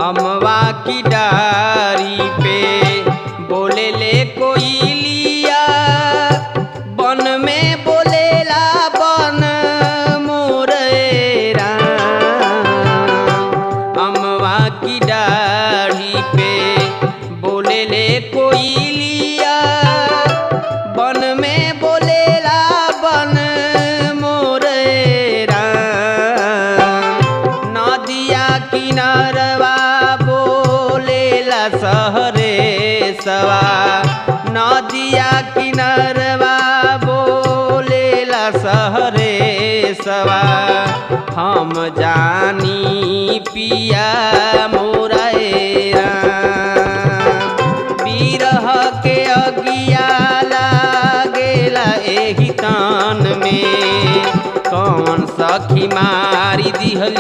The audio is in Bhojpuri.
अमवा की डारी पे बोले ले कोयलिया, बन में बोलेला बन मोरे राम। अमवा की डारी पे बोले ले कोयलिया, बन में बोलेला बन मोरे राम। नदिया किनारवा बोलेला सहरे सवा, नदिया किनारवा बोलेला सहरे सवा। हम जानी पिया मोरा बिरह के अगिया लागेला एही तान में, कौन सखी मारी दिहली